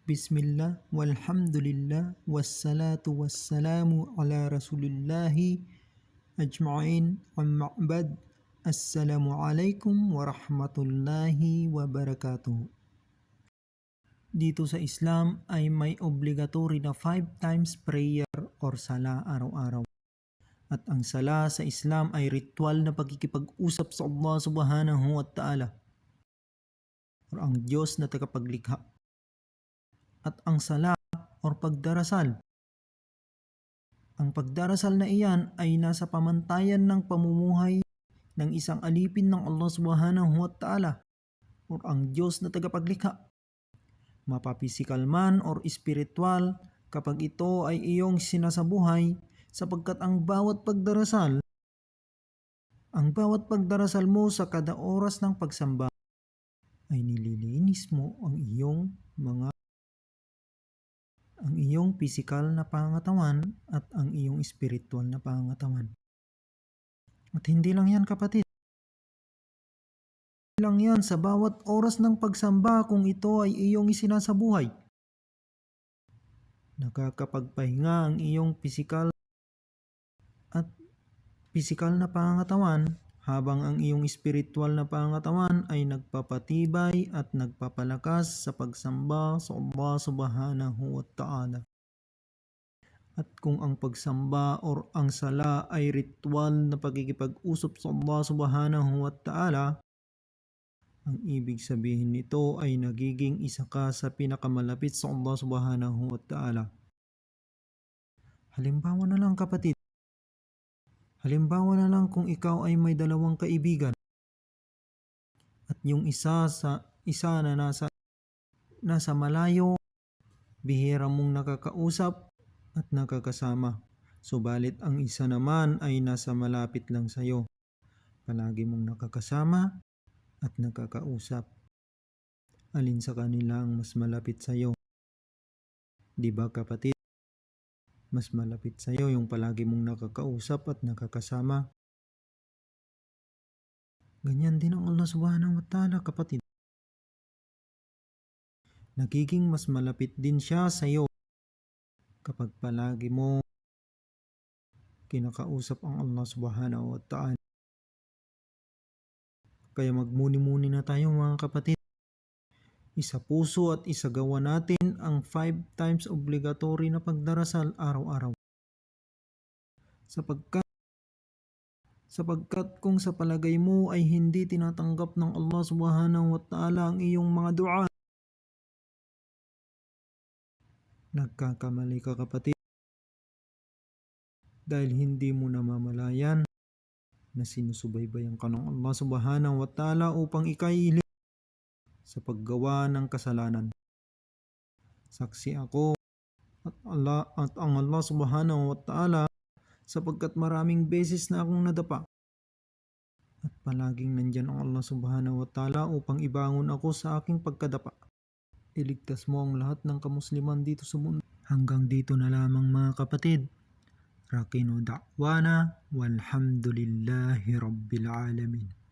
Bismillah, walhamdulillah, wassalatu wassalamu ala rasulillahi ajma'in, amma ba'd. Assalamualaikum warahmatullahi wabarakatuh. Dito sa Islam ay may obligatory na 5 times prayer or sala araw-araw. At ang sala sa Islam ay ritual na pagkikipag-usap sa Allah subhanahu wa ta'ala or ang Diyos na tagapaglikha. At ang sala or pagdarasal. Ang pagdarasal na iyan ay nasa pamantayan ng pamumuhay ng isang alipin ng Allah subhanahu wa ta'ala or ang Diyos na tagapaglikha. Mapapisikal man or espiritual kapag ito ay iyong sinasabuhay sapagkat ang bawat pagdarasal mo sa kada oras ng pagsamba ay nililinis mo ang iyong pisikal na pangangatawan at ang iyong espiritual na pangangatawan. At hindi lang yan kapatid. Hindi lang yan sa bawat oras ng pagsamba kung ito ay iyong isinasabuhay. Nakakapagpahinga ang iyong pisikal na pangangatawan habang ang iyong espiritual na pangangatawan ay nagpapatibay at nagpapalakas sa pagsamba sa Allah subhanahu wa ta'ala. At kung ang pagsamba or ang sala ay ritual na pagkikipag-usap sa Allah subhanahu wa ta'ala, ang ibig sabihin nito ay nagiging isa ka sa pinakamalapit sa Allah subhanahu wa ta'ala. Halimbawa na lang kapatid. Halimbawa na lang kung ikaw ay may dalawang kaibigan at yung isa na nasa malayo, bihira mong nakakausap at nakakasama. Subalit ang isa naman ay nasa malapit lang sa iyo. Palagi mong nakakasama at nakakausap. Alin sa kanila ang mas malapit sa iyo? Di ba kapatid? Mas malapit sa iyo yung palagi mong nakakausap at nakakasama. Ganyan din ang Allah subhanahu wa ta'ala kapatid. Nagiging mas malapit din siya sa iyo kapag palagi mo kinakausap ang Allah subhanahu wa ta'ala. Kaya magmuni-muni na tayo mga kapatid. Isa puso at isagawa natin ang 5 times obligatory na pagdarasal araw-araw. Sapagkat kung sa palagay mo ay hindi tinatanggap ng Allah subhanahu wa ta'ala ang iyong mga dua, nagkakamali ka kapatid. Dahil hindi mo namamalayan na sinusubaybayan ka ng Allah subhanahu wa ta'ala upang ikay sa paggawa ng kasalanan. Saksi ako at ang Allah subhanahu wa ta'ala sapagkat maraming beses na akong nadapa. At palaging nandyan ang Allah subhanahu wa ta'ala upang ibangon ako sa aking pagkadapa. Iligtas mo ang lahat ng kamusliman dito sa mundo. Hanggang dito na lamang mga kapatid. Rakinu da'wana walhamdulillahi rabbil alamin.